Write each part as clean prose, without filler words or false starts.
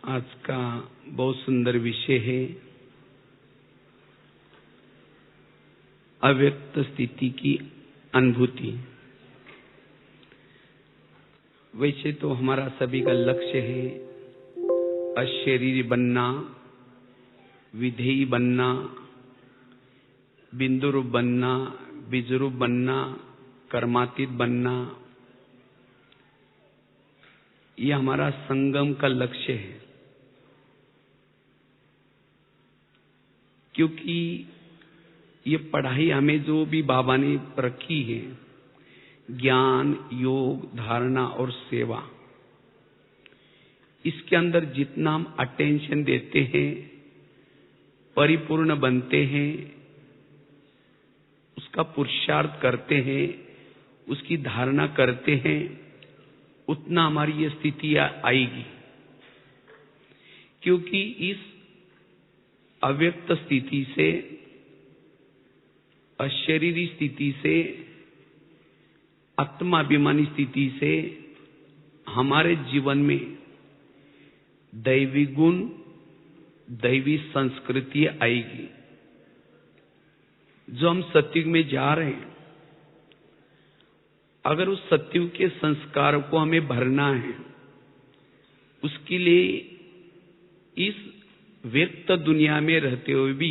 आज का बहुत सुंदर विषय है अव्यक्त स्थिति की अनुभूति। वैसे तो हमारा सभी का लक्ष्य है अशरीरी बनना, विधेयी बनना, बिंदुरूप बनना, बीजरूप बनना, कर्मातीत बनना। यह हमारा संगम का लक्ष्य है, क्योंकि ये पढ़ाई हमें जो भी बाबा ने रखी है, ज्ञान, योग, धारणा और सेवा, इसके अंदर जितना हम अटेंशन देते हैं, परिपूर्ण बनते हैं, उसका पुरुषार्थ करते हैं, उसकी धारणा करते हैं, उतना हमारी ये स्थिति आएगी। क्योंकि इस अव्यक्त स्थिति से, अशरीरी स्थिति से, आत्माभिमानी स्थिति से हमारे जीवन में दैवी गुण, दैवी संस्कृति आएगी। जो हम सत्युग में जा रहे हैं, अगर उस सत्युग के संस्कार को हमें भरना है, उसके लिए इस व्यक्त दुनिया में रहते हुए भी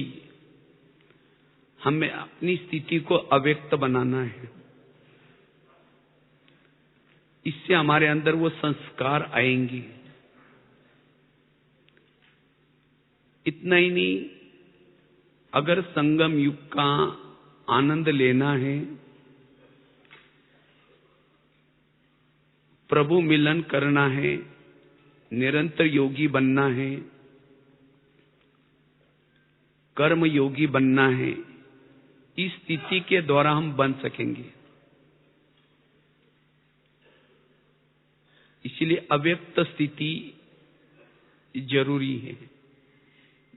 हमें अपनी स्थिति को अव्यक्त बनाना है। इससे हमारे अंदर वो संस्कार आएंगे। इतना ही नहीं, अगर संगम युग का आनंद लेना है, प्रभु मिलन करना है, निरंतर योगी बनना है, कर्म योगी बनना है, इस स्थिति के द्वारा हम बन सकेंगे। इसलिए अव्यक्त स्थिति जरूरी है।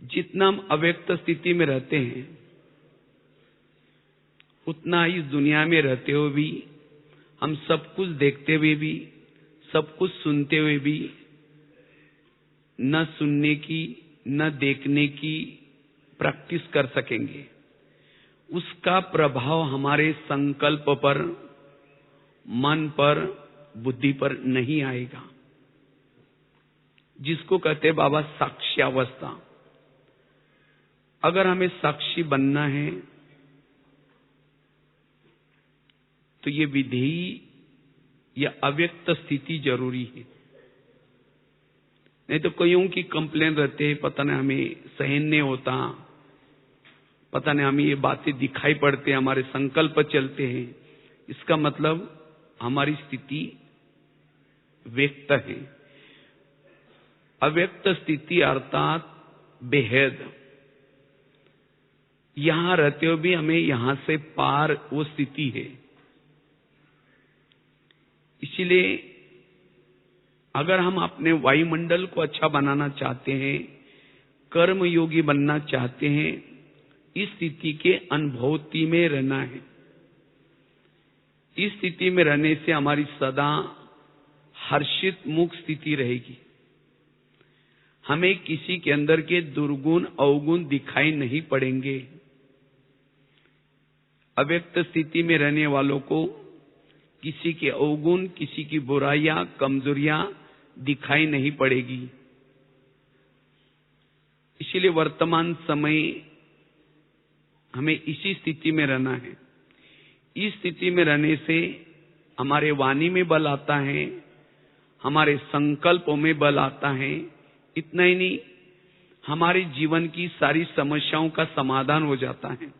जितना हम अव्यक्त स्थिति में रहते हैं, उतना इस दुनिया में रहते हुए भी हम सब कुछ देखते हुए भी, सब कुछ सुनते हुए भी, न सुनने की न देखने की प्रैक्टिस कर सकेंगे। उसका प्रभाव हमारे संकल्प पर, मन पर, बुद्धि पर नहीं आएगा, जिसको कहते हैं बाबा साक्षी अवस्था। अगर हमें साक्षी बनना है तो ये विधेयी या अव्यक्त स्थिति जरूरी है। नहीं तो कईयों की कंप्लेन रहते हैं, पता नहीं हमें सहन नहीं होता, पता नहीं हमें ये बातें दिखाई पड़ते, हमारे संकल्प चलते हैं। इसका मतलब हमारी स्थिति व्यक्त है। अव्यक्त स्थिति अर्थात बेहद, यहां रहते हुए भी हमें यहां से पार वो स्थिति है। इसलिए अगर हम अपने वायुमंडल को अच्छा बनाना चाहते हैं, कर्म योगी बनना चाहते हैं, इस स्थिति के अनुभूति में रहना है। इस स्थिति में रहने से हमारी सदा हर्षित मुक्त स्थिति रहेगी। हमें किसी के अंदर के दुर्गुण अवगुण दिखाई नहीं पड़ेंगे। अव्यक्त स्थिति में रहने वालों को किसी के अवगुण, किसी की बुराइयां, कमजोरियां दिखाई नहीं पड़ेगी। इसलिए वर्तमान समय हमें इसी स्थिति में रहना है। इस स्थिति में रहने से हमारे वाणी में बल आता है, हमारे संकल्पों में बल आता है। इतना ही नहीं, हमारे जीवन की सारी समस्याओं का समाधान हो जाता है।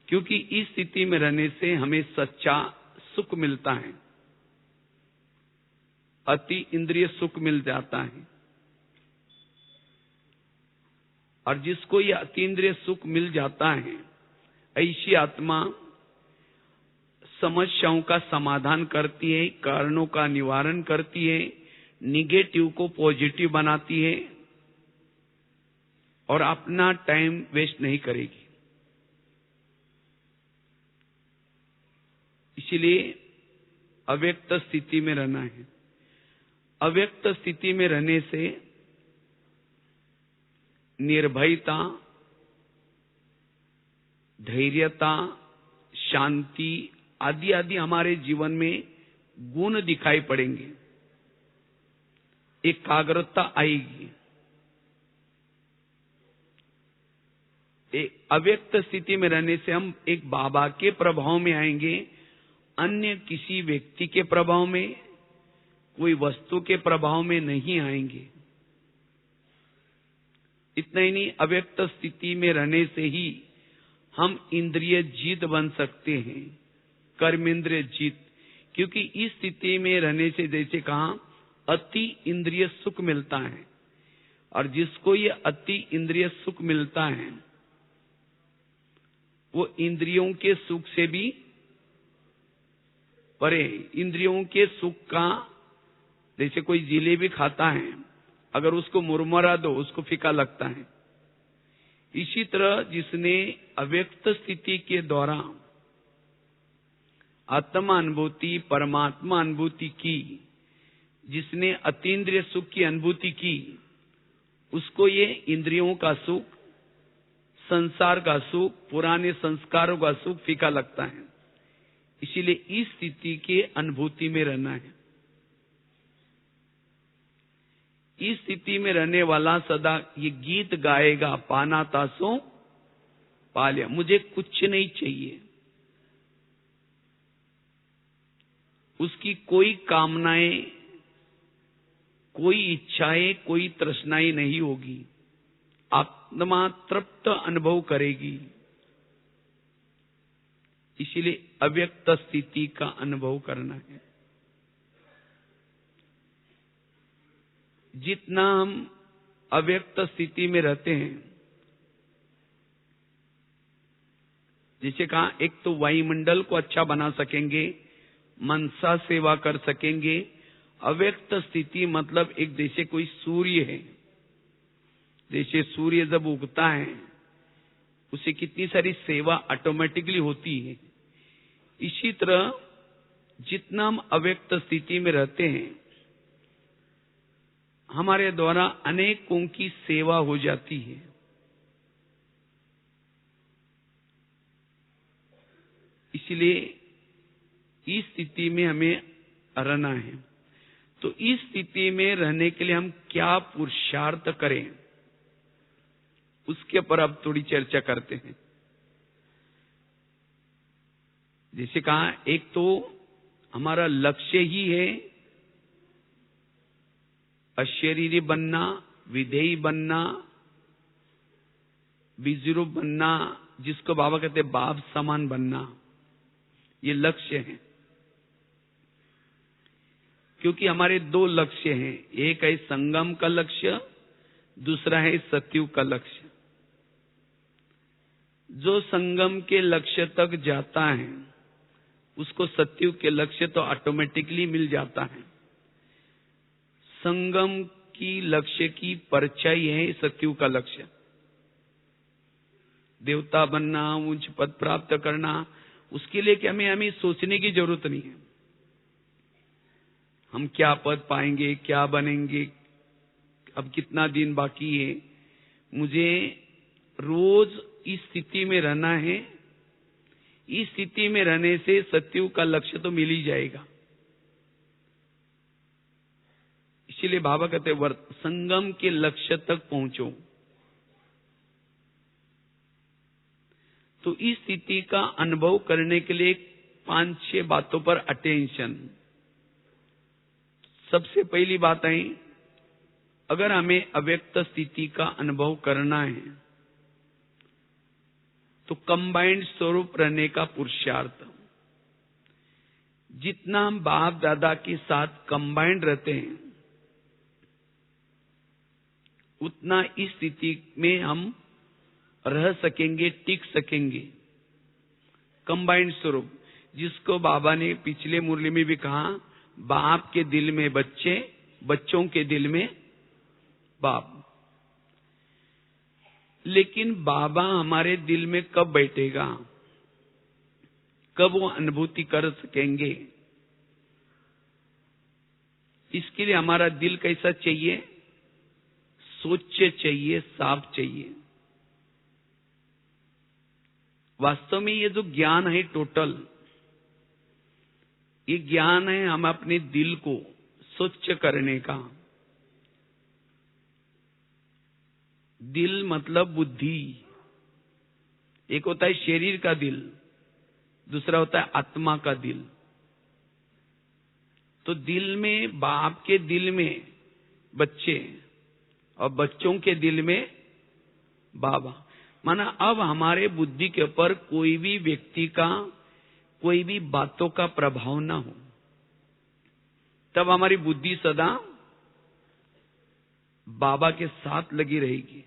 क्योंकि इस स्थिति में रहने से हमें सच्चा सुख मिलता है, अति इंद्रिय सुख मिल जाता है। और जिसको यह अति इंद्रिय सुख मिल जाता है, ऐसी आत्मा समस्याओं का समाधान करती है, कारणों का निवारण करती है, निगेटिव को पॉजिटिव बनाती है और अपना टाइम वेस्ट नहीं करेगी। इसलिए अव्यक्त स्थिति में रहना है। अव्यक्त स्थिति में रहने से निर्भयता, धैर्यता, शांति आदि आदि हमारे जीवन में गुण दिखाई पड़ेंगे, एकाग्रता आएगी। एक अव्यक्त स्थिति में रहने से हम एक बाबा के प्रभाव में आएंगे, अन्य किसी व्यक्ति के प्रभाव में, कोई वस्तु के प्रभाव में नहीं आएंगे। इतना ही नहीं, अव्यक्त स्थिति में रहने से ही हम इंद्रिय जीत बन सकते हैं, कर्मेंद्रिय जीत। क्योंकि इस स्थिति में रहने से, जैसे कहा, अति इंद्रिय सुख मिलता है, और जिसको ये अति इंद्रिय सुख मिलता है वो इंद्रियों के सुख से भी परे। इंद्रियों के सुख का, जैसे कोई जिलेबी खाता है, अगर उसको मुरमुरा दो उसको फीका लगता है। इसी तरह जिसने अव्यक्त स्थिति के द्वारा आत्मा अनुभूति, परमात्मा अनुभूति की, जिसने अतीन्द्रिय सुख की अनुभूति की, उसको ये इंद्रियों का सुख, संसार का सुख, पुराने संस्कारों का सुख फीका लगता है। इसीलिए इस स्थिति के अनुभूति में रहना है। इस स्थिति में रहने वाला सदा ये गीत गाएगा, पाना तासो पालिया, मुझे कुछ नहीं चाहिए। उसकी कोई कामनाएं, कोई इच्छाएं, कोई तृष्णाएं नहीं होगी। आत्मा तृप्त अनुभव करेगी। इसीलिए अव्यक्त स्थिति का अनुभव करना है। जितना हम अव्यक्त स्थिति में रहते हैं, जैसे कहा, एक तो वायुमंडल को अच्छा बना सकेंगे, मनसा सेवा कर सकेंगे। अव्यक्त स्थिति मतलब एक जैसे कोई सूर्य है, जैसे सूर्य जब उगता है उसे कितनी सारी सेवा ऑटोमेटिकली होती है। इसी तरह जितना हम अव्यक्त स्थिति में रहते हैं, हमारे द्वारा अनेकों की सेवा हो जाती है। इसलिए इस स्थिति में हमें रहना है। तो इस स्थिति में रहने के लिए हम क्या पुरुषार्थ करें, उसके पर अब थोड़ी चर्चा करते हैं। जैसे कहा, एक तो हमारा लक्ष्य ही है अशरीरी बनना, विधेयी बनना, विजरूप बनना, जिसको बाबा कहते हैं बाप समान बनना। ये लक्ष्य है। क्योंकि हमारे दो लक्ष्य हैं, एक है संगम का लक्ष्य, दूसरा है सतयुग का लक्ष्य। जो संगम के लक्ष्य तक जाता है उसको सतयुग के लक्ष्य तो ऑटोमेटिकली मिल जाता है। संगम की लक्ष्य की परछाई है सतयुग का लक्ष्य। देवता बनना, उच्च पद प्राप्त करना, उसके लिए कि हमें सोचने की जरूरत नहीं है। हम क्या पद पाएंगे, क्या बनेंगे, अब कितना दिन बाकी है। मुझे रोज इस स्थिति में रहना है। इस स्थिति में रहने से सतयुग का लक्ष्य तो मिल ही जाएगा। इसीलिए बाबा कहते संगम के लक्ष्य तक पहुंचो। तो इस स्थिति का अनुभव करने के लिए 5-6 बातों पर अटेंशन। सबसे पहली बात है, अगर हमें अव्यक्त स्थिति का अनुभव करना है तो कंबाइंड स्वरूप रहने का पुरुषार्थ। जितना हम बाप दादा के साथ कंबाइंड रहते हैं उतना इस स्थिति में हम रह सकेंगे, टिक सकेंगे। कंबाइंड स्वरूप, जिसको बाबा ने पिछले मुरली में भी कहा, बाप के दिल में बच्चे, बच्चों के दिल में बाप। लेकिन बाबा हमारे दिल में कब बैठेगा, कब वो अनुभूति कर सकेंगे? इसके लिए हमारा दिल कैसा चाहिए? स्वच्छ चाहिए, साफ चाहिए। वास्तव में ये जो ज्ञान है टोटल, ये ज्ञान है हम अपने दिल को स्वच्छ करने का। दिल मतलब बुद्धि। एक होता है शरीर का दिल, दूसरा होता है आत्मा का दिल। तो दिल में, बाप के दिल में बच्चे और बच्चों के दिल में बाबा। माना अब हमारे बुद्धि के ऊपर कोई भी व्यक्ति का, कोई भी बातों का प्रभाव ना हो, तब हमारी बुद्धि सदा बाबा के साथ लगी रहेगी,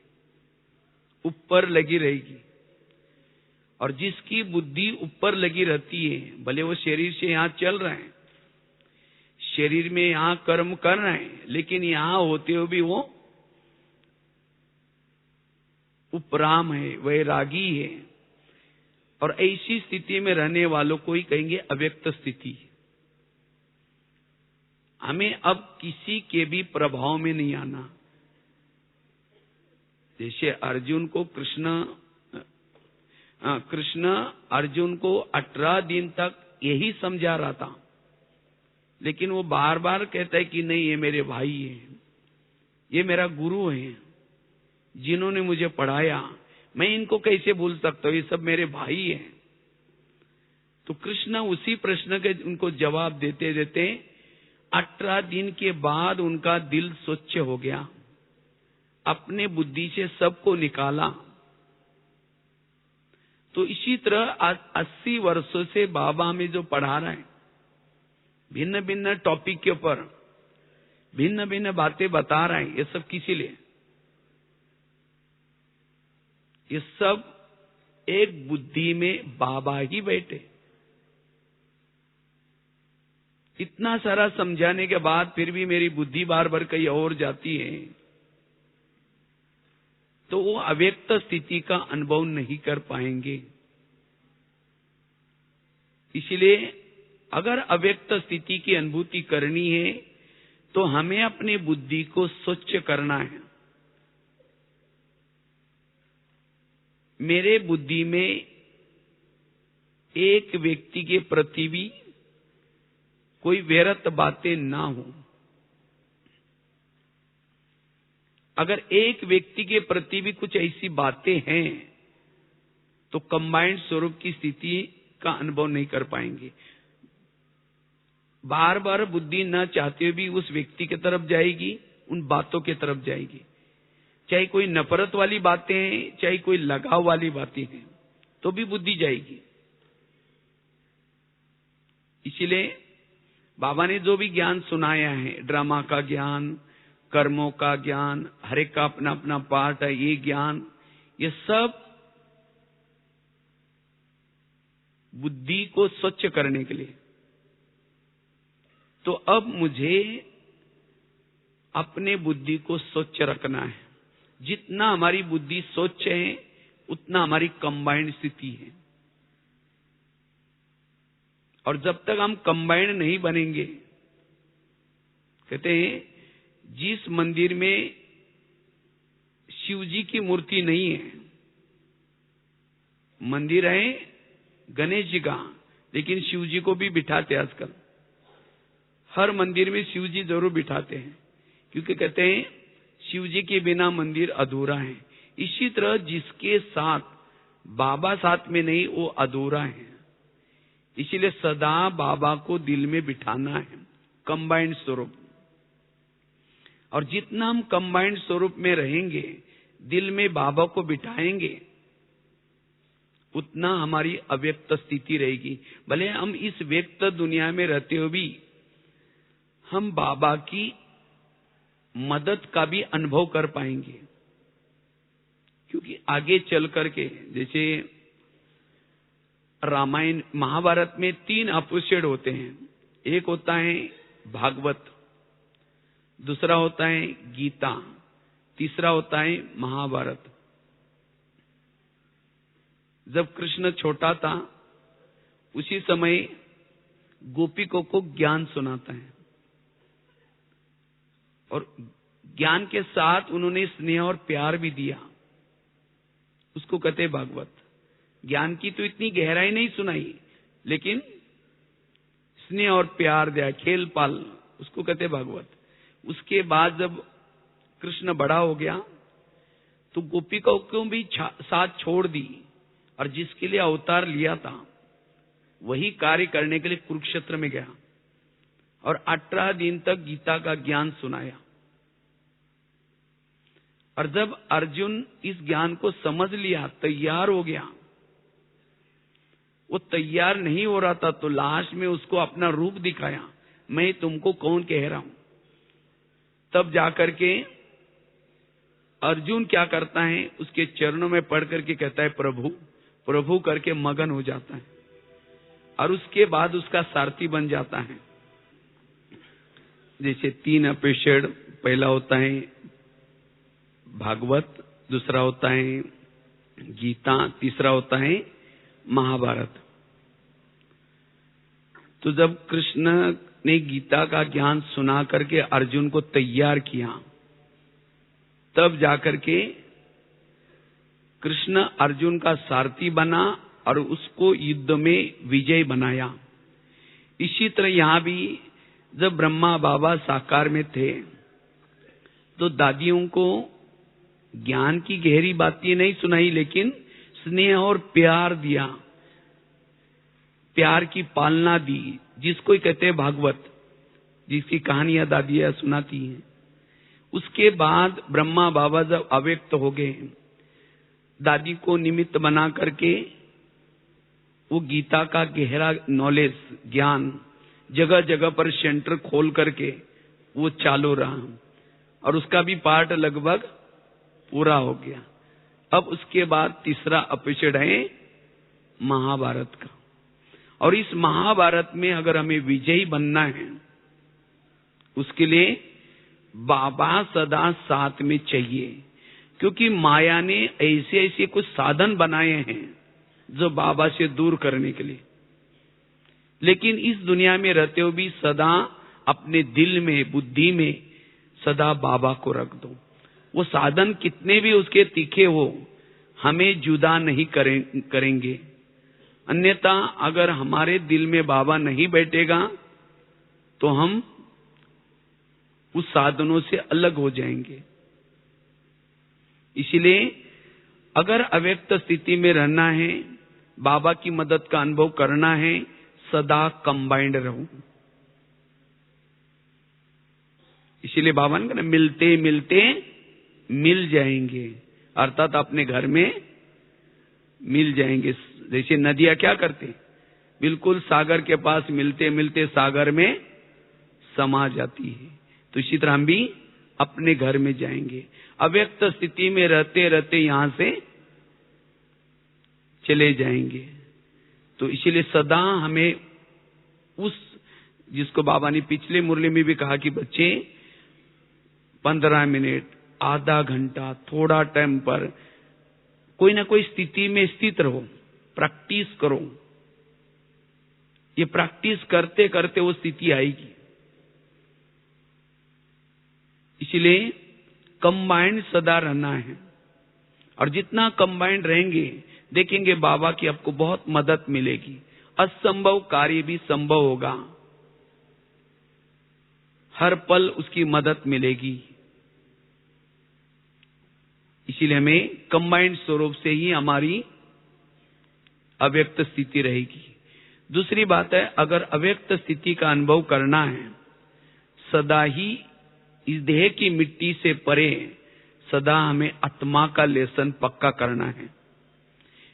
ऊपर लगी रहेगी। और जिसकी बुद्धि ऊपर लगी रहती है, भले वो शरीर से यहां चल रहा है, शरीर में यहां कर्म कर रहे हैं, लेकिन यहां होते हुए भी वो उपराम है, वैरागी है। और ऐसी स्थिति में रहने वालों को ही कहेंगे अव्यक्त स्थिति। हमें अब किसी के भी प्रभाव में नहीं आना। जैसे अर्जुन को कृष्ण अर्जुन को 18 दिन तक यही समझा रहा था, लेकिन वो बार बार कहता है कि नहीं, ये मेरे भाई हैं, ये मेरा गुरु है, जिन्होंने मुझे पढ़ाया, मैं इनको कैसे भूल सकता हूं, ये सब मेरे भाई हैं। तो कृष्ण उसी प्रश्न के उनको जवाब देते देते 18 दिन के बाद उनका दिल स्वच्छ हो गया, अपने बुद्धि से सबको निकाला। तो इसी तरह 80 वर्षों से बाबा हमें जो पढ़ा रहे हैं, भिन्न भिन्न टॉपिक के ऊपर भिन्न भिन्न बातें बता रहे हैं, ये सब किसी लिए? ये सब एक बुद्धि में बाबा ही बैठे। इतना सारा समझाने के बाद फिर भी मेरी बुद्धि बार बार कहीं और जाती है, तो वो अव्यक्त स्थिति का अनुभव नहीं कर पाएंगे। इसलिए अगर अव्यक्त स्थिति की अनुभूति करनी है, तो हमें अपनी बुद्धि को स्वच्छ करना है। मेरे बुद्धि में एक व्यक्ति के प्रति भी कोई व्यर्थ बातें ना हो। अगर एक व्यक्ति के प्रति भी कुछ ऐसी बातें हैं, तो कंबाइंड स्वरूप की स्थिति का अनुभव नहीं कर पाएंगे। बार बार बुद्धि न चाहते हुए भी उस व्यक्ति की तरफ जाएगी, उन बातों की तरफ जाएगी। चाहे कोई नफरत वाली बातें हैं, चाहे कोई लगाव वाली बातें हैं, तो भी बुद्धि जाएगी। इसलिए बाबा ने जो भी ज्ञान सुनाया है, ड्रामा का ज्ञान, कर्मों का ज्ञान, हर एक का अपना अपना पार्ट है, ये ज्ञान, ये सब बुद्धि को स्वच्छ करने के लिए। तो अब मुझे अपने बुद्धि को स्वच्छ रखना है। जितना हमारी बुद्धि स्वच्छ है, उतना हमारी कंबाइंड स्थिति है। और जब तक हम कंबाइंड नहीं बनेंगे, कहते हैं जिस मंदिर में शिव जी की मूर्ति नहीं है, मंदिर है गणेश जी का, लेकिन शिव जी को भी बिठाते आजकल। हर मंदिर में शिव जी जरूर बिठाते हैं, क्योंकि कहते हैं शिव जी के बिना मंदिर अधूरा है। इसी तरह जिसके साथ बाबा साथ में नहीं, वो अधूरा है। इसीलिए सदा बाबा को दिल में बिठाना है, कंबाइंड स्वरूप। और जितना हम कंबाइंड स्वरूप में रहेंगे, दिल में बाबा को बिठाएंगे, उतना हमारी अव्यक्त स्थिति रहेगी। भले हम इस व्यक्त दुनिया में रहते हुए भी हम बाबा की मदद का भी अनुभव कर पाएंगे। क्योंकि आगे चल करके, जैसे रामायण महाभारत में 3 एपिसोड होते हैं। एक होता है भागवत, दूसरा होता है गीता, तीसरा होता है महाभारत। जब कृष्ण छोटा था, उसी समय गोपिकों को ज्ञान सुनाता है। और ज्ञान के साथ उन्होंने स्नेह और प्यार भी दिया, उसको कहते भागवत। ज्ञान की तो इतनी गहराई नहीं सुनाई, लेकिन स्नेह और प्यार दिया, खेल पाल, उसको कहते भागवत। उसके बाद जब कृष्ण बड़ा हो गया तो गोपिकाओं को भी साथ छोड़ दी, और जिसके लिए अवतार लिया था वही कार्य करने के लिए कुरुक्षेत्र में गया और 18 दिन तक गीता का ज्ञान सुनाया। और जब अर्जुन इस ज्ञान को समझ लिया, तैयार हो गया, वो तैयार नहीं हो रहा था तो लास्ट में उसको अपना रूप दिखाया, मैं तुमको कौन कह रहा हूं। तब जाकर के अर्जुन क्या करता है, उसके चरणों में पढ़ करके कहता है प्रभु प्रभु करके मगन हो जाता है, और उसके बाद उसका सारथी बन जाता है। जैसे 3 एपिसोड, पहला होता है भागवत, दूसरा होता है गीता, तीसरा होता है महाभारत। तो जब कृष्ण ने गीता का ज्ञान सुना करके अर्जुन को तैयार किया, तब जाकर के कृष्ण अर्जुन का सारथी बना और उसको युद्ध में विजय बनाया। इसी तरह यहां भी जब ब्रह्मा बाबा साकार में थे तो दादियों को ज्ञान की गहरी बातें नहीं सुनाई, लेकिन स्नेह और प्यार दिया, प्यार की पालना दी, जिसको कहते हैं भागवत, जिसकी कहानियां दादियां सुनाती हैं। उसके बाद ब्रह्मा बाबा जब अव्यक्त हो गए, दादी को निमित्त बना करके वो गीता का गहरा नॉलेज, ज्ञान जगह जगह पर सेंटर खोल करके वो चालू रहा, और उसका भी पार्ट लगभग पूरा हो गया। अब उसके बाद तीसरा एपिसोड है महाभारत का, और इस महाभारत में अगर हमें विजयी बनना है, उसके लिए बाबा सदा साथ में चाहिए, क्योंकि माया ने ऐसे ऐसे कुछ साधन बनाए हैं जो बाबा से दूर करने के लिए। लेकिन इस दुनिया में रहते हुए भी सदा अपने दिल में, बुद्धि में सदा बाबा को रख दो। वो साधन कितने भी उसके तीखे हो, हमें जुदा नहीं करेंगे। अन्यथा अगर हमारे दिल में बाबा नहीं बैठेगा तो हम उस साधनों से अलग हो जाएंगे। इसलिए अगर अव्यक्त स्थिति में रहना है, बाबा की मदद का अनुभव करना है, सदा कंबाइंड रहो। इसलिए बाबा ने कहा मिलते मिलते मिल जाएंगे, अर्थात अपने घर में मिल जाएंगे। जैसे नदियां क्या करते, बिल्कुल सागर के पास मिलते मिलते सागर में समा जाती है, तो इसी तरह हम भी अपने घर में जाएंगे। अव्यक्त स्थिति में रहते रहते यहां से चले जाएंगे। तो इसीलिए सदा हमें उस, जिसको बाबा ने पिछले मुरली में भी कहा कि बच्चे 15 मिनट, आधा घंटा, थोड़ा टाइम पर कोई ना कोई स्थिति में स्थित रहो, प्रैक्टिस करो। ये प्रैक्टिस करते करते वो स्थिति आएगी। इसलिए कंबाइंड सदा रहना है, और जितना कंबाइंड रहेंगे देखेंगे बाबा की आपको बहुत मदद मिलेगी। असंभव कार्य भी संभव होगा, हर पल उसकी मदद मिलेगी। इसीलिए हमें कंबाइंड स्वरूप से ही हमारी अव्यक्त स्थिति रहेगी। दूसरी बात है, अगर अव्यक्त स्थिति का अनुभव करना है, सदा ही इस देह की मिट्टी से परे सदा हमें आत्मा का लेसन पक्का करना है।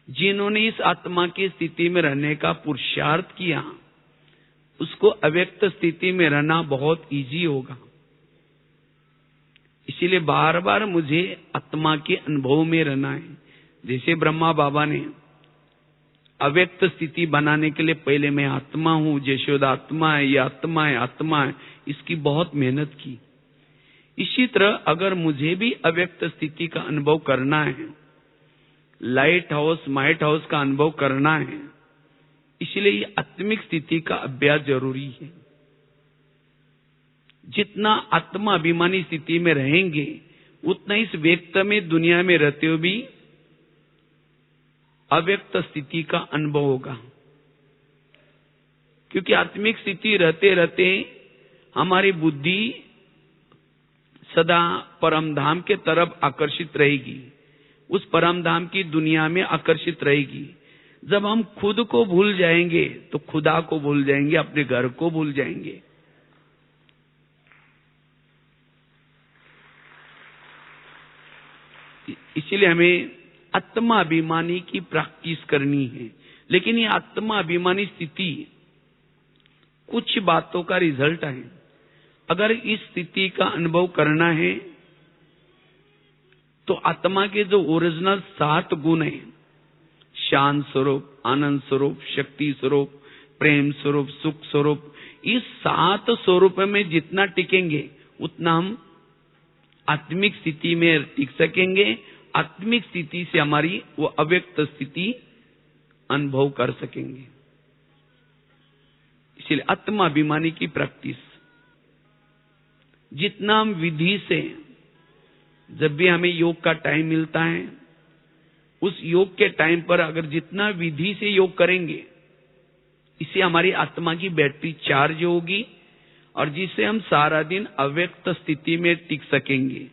जिन्होंने इस आत्मा की स्थिति में रहने का पुरुषार्थ किया, उसको अव्यक्त स्थिति में रहना बहुत इजी होगा। इसीलिए बार बार मुझे आत्मा के अनुभव में रहना है। जैसे ब्रह्मा बाबा ने अव्यक्त स्थिति बनाने के लिए पहले मैं आत्मा हूं, यशोदा आत्मा है, ये आत्मा है, आत्मा है, इसकी बहुत मेहनत की। इसी तरह अगर मुझे भी अव्यक्त स्थिति का अनुभव करना है, लाइट हाउस माइट हाउस का अनुभव करना है, इसलिए ये आत्मिक स्थिति का अभ्यास जरूरी है। जितना आत्मा अभिमानी स्थिति में रहेंगे उतना इस व्यक्त में दुनिया में रहते हुए भी अव्यक्त स्थिति का अनुभव होगा। क्योंकि आत्मिक स्थिति रहते रहते हमारी बुद्धि सदा परम धाम के तरफ आकर्षित रहेगी, उस परम धाम की दुनिया में आकर्षित रहेगी। जब हम खुद को भूल जाएंगे तो खुदा को भूल जाएंगे, अपने घर को भूल जाएंगे। इसलिए हमें आत्मा अभिमानी की प्रैक्टिस करनी है। लेकिन ये आत्मा अभिमानी स्थिति कुछ बातों का रिजल्ट है। अगर इस स्थिति का अनुभव करना है तो आत्मा के जो ओरिजिनल 7 गुण हैं, शांत स्वरूप, आनंद स्वरूप, शक्ति स्वरूप, प्रेम स्वरूप, सुख स्वरूप, इस 7 स्वरूप में जितना टिकेंगे उतना हम आत्मिक स्थिति में टिक सकेंगे। आत्मिक स्थिति से हमारी वो अव्यक्त स्थिति अनुभव कर सकेंगे। इसलिए आत्मा अभिमानी की प्रैक्टिस, जितना हम विधि से, जब भी हमें योग का टाइम मिलता है, उस योग के टाइम पर अगर जितना विधि से योग करेंगे, इससे हमारी आत्मा की बैटरी चार्ज होगी और जिससे हम सारा दिन अव्यक्त स्थिति में टिक सकेंगे।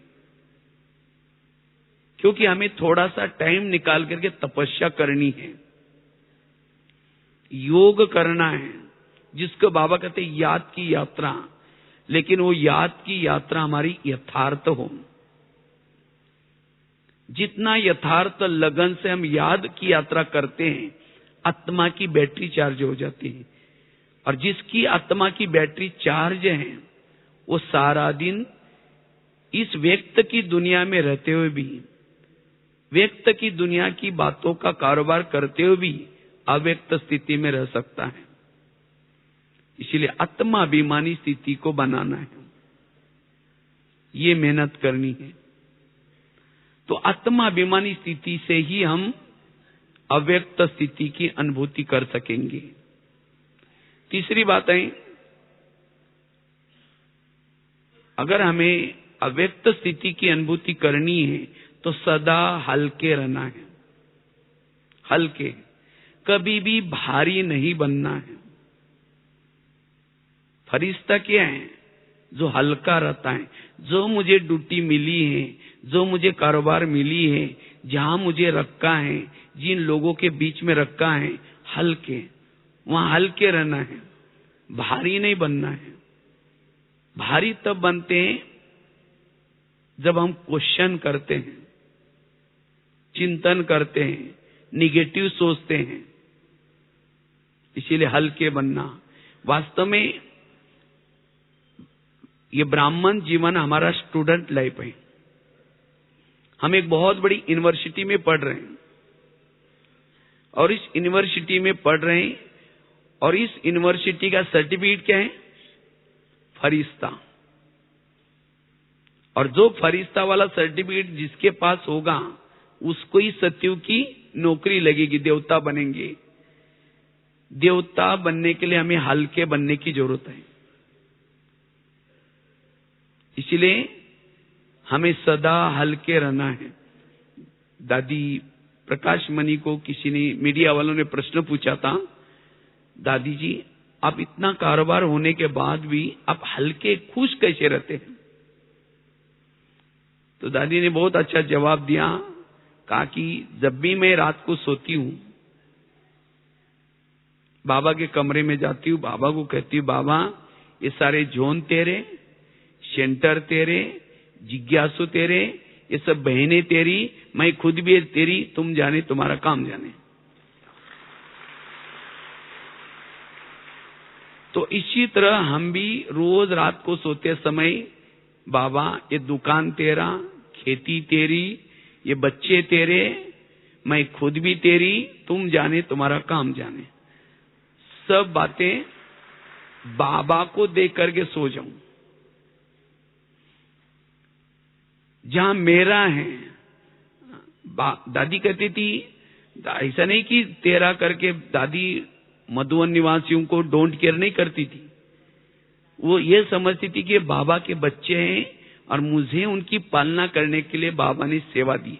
क्योंकि हमें थोड़ा सा टाइम निकाल करके तपस्या करनी है, योग करना है, जिसको बाबा कहते हैं याद की यात्रा। लेकिन वो याद की यात्रा हमारी यथार्थ हो। जितना यथार्थ लगन से हम याद की यात्रा करते हैं, आत्मा की बैटरी चार्ज हो जाती है। और जिसकी आत्मा की बैटरी चार्ज है, वो सारा दिन इस व्यक्त की दुनिया में रहते हुए भी, व्यक्त की दुनिया की बातों का कारोबार करते हुए भी अव्यक्त स्थिति में रह सकता है। इसलिए आत्मा अभिमानी स्थिति को बनाना है, ये मेहनत करनी है। तो आत्मा अभिमानी स्थिति से ही हम अव्यक्त स्थिति की अनुभूति कर सकेंगे। तीसरी बात है, अगर हमें अव्यक्त स्थिति की अनुभूति करनी है तो सदा हल्के रहना है। हल्के, कभी भी भारी नहीं बनना है। फरिश्ता क्या है? जो हल्का रहता है। जो मुझे ड्यूटी मिली है, जो मुझे कारोबार मिली है, जहां मुझे रखा है, जिन लोगों के बीच में रखा है, हल्के, वहां हल्के रहना है, भारी नहीं बनना है। भारी तब बनते हैं जब हम क्वेश्चन करते हैं, चिंतन करते हैं, निगेटिव सोचते हैं। इसीलिए हल्के बनना। वास्तव में ये ब्राह्मण जीवन हमारा स्टूडेंट लाइफ है। हम एक बहुत बड़ी यूनिवर्सिटी में पढ़ रहे हैं और इस यूनिवर्सिटी में पढ़ रहे हैं और इस यूनिवर्सिटी का सर्टिफिकेट क्या है? फरिश्ता। और जो फरिश्ता वाला सर्टिफिकेट जिसके पास होगा उसको ही सतयुग की नौकरी लगेगी, देवता बनेंगे। देवता बनने के लिए हमें हल्के बनने की जरूरत है। इसलिए हमें सदा हल्के रहना है। दादी प्रकाश मणि को किसी ने, मीडिया वालों ने प्रश्न पूछा था, दादी जी आप इतना कारोबार होने के बाद भी आप हल्के खुश कैसे रहते हैं? तो दादी ने बहुत अच्छा जवाब दिया, कहा कि जब भी मैं रात को सोती हूं, बाबा के कमरे में जाती हूं, बाबा को कहती हूं, बाबा ये सारे जोन तेरे, सेंटर तेरे, जिज्ञासु तेरे, ये सब बहनें तेरी, मैं खुद भी तेरी, तुम जाने तुम्हारा काम जाने। तो इसी तरह हम भी रोज रात को सोते समय, बाबा ये दुकान तेरा, खेती तेरी, ये बच्चे तेरे, मैं खुद भी तेरी, तुम जाने तुम्हारा काम जाने। सब बातें बाबा को देख करके सो जाऊं। जहां मेरा है, दादी कहती थी, ऐसा नहीं कि तेरा करके दादी मधुवन निवासियों को डोंट केयर नहीं करती थी। वो ये समझती थी कि बाबा के बच्चे हैं और मुझे उनकी पालना करने के लिए बाबा ने सेवा दी।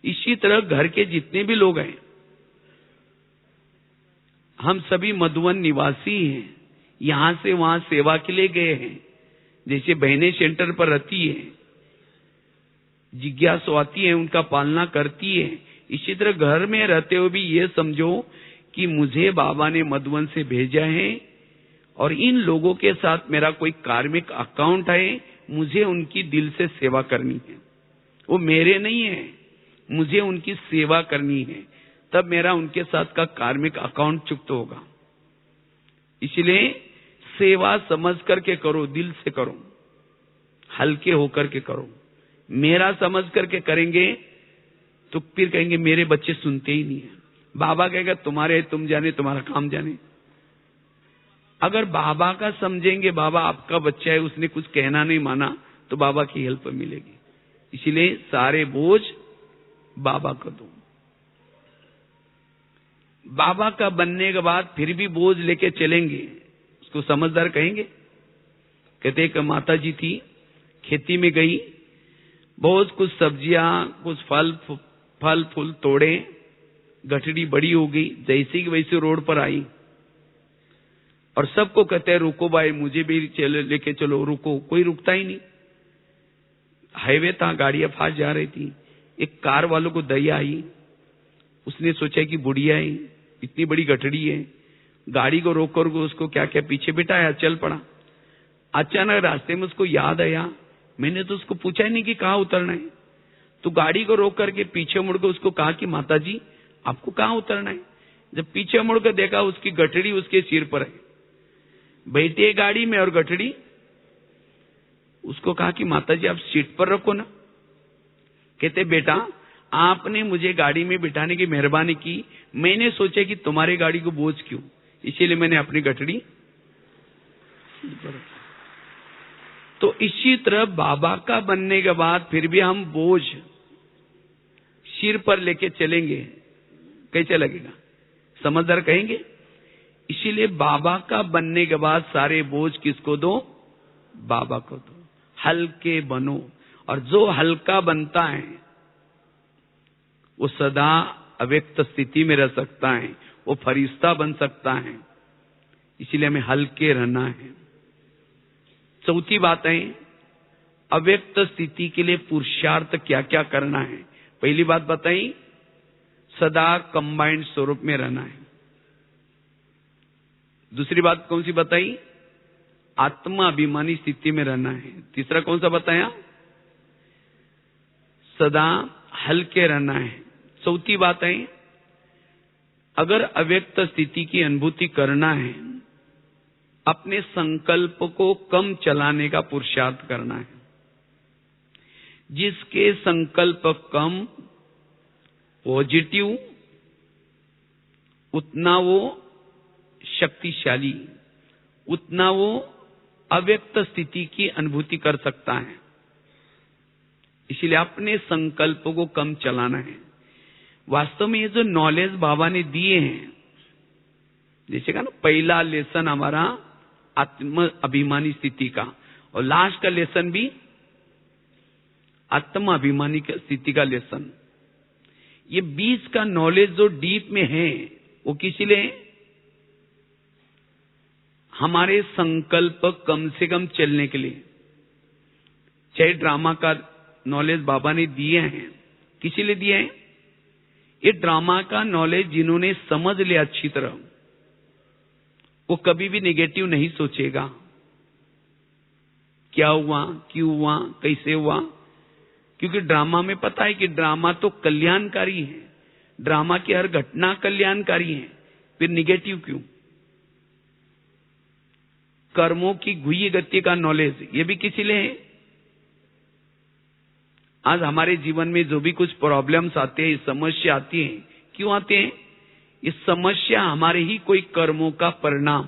इसी तरह घर के जितने भी लोग हैं, हम सभी मधुवन निवासी हैं, यहां से वहां सेवा के लिए गए हैं। जैसे बहनें सेंटर पर रहती है, जिज्ञासु आती है, उनका पालना करती है। इसी तरह घर में रहते हुए भी ये समझो कि मुझे बाबा ने मधुवन से भेजा है और इन लोगों के साथ मेरा कोई कार्मिक अकाउंट है, मुझे उनकी दिल से सेवा करनी है। वो मेरे नहीं है, मुझे उनकी सेवा करनी है, तब मेरा उनके साथ का कार्मिक अकाउंट चुक्त होगा। इसलिए सेवा समझ करके करो, दिल से करो, हल्के होकर के करो। मेरा समझ करके करेंगे तो फिर कहेंगे मेरे बच्चे सुनते ही नहीं है। बाबा कहेगा तुम्हारे तुम जाने, तुम्हारा काम जाने। अगर बाबा का समझेंगे, बाबा आपका बच्चा है, उसने कुछ कहना नहीं माना, तो बाबा की हेल्प मिलेगी। इसलिए सारे बोझ बाबा को दो। बाबा का बनने के बाद फिर भी बोझ लेके चलेंगे, उसको समझदार कहेंगे। कहते एक माता जी थी, खेती में गई, बहुत कुछ सब्जियां, कुछ फल फूल तोड़े, गठड़ी बड़ी हो गई, जैसी की वैसे रोड पर आई और सबको कहते हैं रुको भाई, मुझे भी लेके चलो, रुको। कोई रुकता ही नहीं। हाईवे था, गाड़ियां फास्ट जा रही थी। एक कार वालों को दया आई, उसने सोचा कि बुढ़िया है, इतनी बड़ी गठड़ी है, गाड़ी को रोक कर उसको क्या क्या पीछे बिठाया, चल पड़ा। अचानक रास्ते में उसको याद आया, मैंने तो उसको पूछा ही नहीं कि कहाँ उतरना है। तो गाड़ी को रोक करके पीछे मुड़कर उसको कहा कि माता जी आपको कहाँ उतरना है। जब पीछे मुड़कर देखा, उसकी गठड़ी उसके सिर पर है। बैठी है गाड़ी में और गठड़ी, उसको कहा कि माता जी आप सीट पर रखो ना। कहते बेटा आपने मुझे गाड़ी में बिठाने की मेहरबानी की, मैंने सोचा कि तुम्हारी गाड़ी को बोझ क्यों, इसीलिए मैंने अपनी गठड़ी। तो इसी तरह बाबा का बनने के बाद फिर भी हम बोझ सिर पर लेके चलेंगे, कैसे लगेगा? समझदार कहेंगे। इसीलिए बाबा का बनने के बाद सारे बोझ किसको दो? बाबा को दो। हल्के बनो, और जो हल्का बनता है वो सदा अव्यक्त स्थिति में रह सकता है, वो फरिश्ता बन सकता है। इसीलिए हमें हल्के रहना है। चौथी बात है, अव्यक्त स्थिति के लिए पुरुषार्थ क्या क्या करना है। पहली बात बताई, सदा कंबाइंड स्वरूप में रहना है। दूसरी बात कौन सी बताई? आत्मा अभिमानी स्थिति में रहना है। तीसरा कौन सा बताया? सदा हल्के रहना है। चौथी बात है, अगर अव्यक्त स्थिति की अनुभूति करना है, अपने संकल्प को कम चलाने का पुरुषार्थ करना है। जिसके संकल्प कम पॉजिटिव, उतना वो शक्तिशाली, उतना वो अव्यक्त स्थिति की अनुभूति कर सकता है। इसलिए अपने संकल्प को कम चलाना है। वास्तव में ये जो नॉलेज बाबा ने दिए हैं, जैसे कहा ना, पहला लेसन हमारा आत्म अभिमानी स्थिति का, और लास्ट का लेसन भी आत्म अभिमानी स्थिति का लेसन। ये बीच का नॉलेज जो डीप में है, वो किस लिए? हमारे संकल्प कम से कम चलने के लिए। चाहे ड्रामा का नॉलेज बाबा ने दिए हैं, किस लिए दिए हैं? ये ड्रामा का नॉलेज जिन्होंने समझ लिया अच्छी तरह, वो कभी भी नेगेटिव नहीं सोचेगा। क्या हुआ, क्यों हुआ, कैसे हुआ, क्योंकि ड्रामा में पता है कि ड्रामा तो कल्याणकारी है, ड्रामा की हर घटना कल्याणकारी है, फिर निगेटिव क्यों? कर्मों की गुह्य गति का नॉलेज, ये भी किसी लिए है? आज हमारे जीवन में जो भी कुछ प्रॉब्लम्स आते हैं, समस्या आती है, क्यों आते हैं? ये समस्या हमारे ही कोई कर्मों का परिणाम।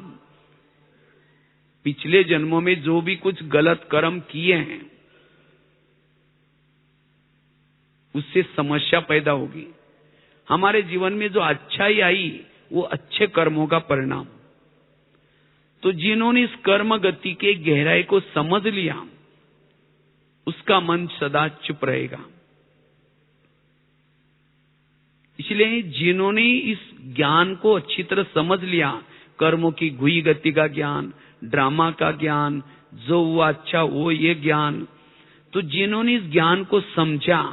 पिछले जन्मों में जो भी कुछ गलत कर्म किए हैं, उससे समस्या पैदा होगी। हमारे जीवन में जो अच्छाई आई, वो अच्छे कर्मों का परिणाम। तो जिन्होंने इस कर्म गति के गहराई को समझ लिया, उसका मन सदा चुप रहेगा। इसलिए जिन्होंने इस ज्ञान को अच्छी तरह समझ लिया, कर्मों की गुई गति का ज्ञान, ड्रामा का ज्ञान, जो हुआ अच्छा वो ये ज्ञान, तो जिन्होंने इस ज्ञान को समझा,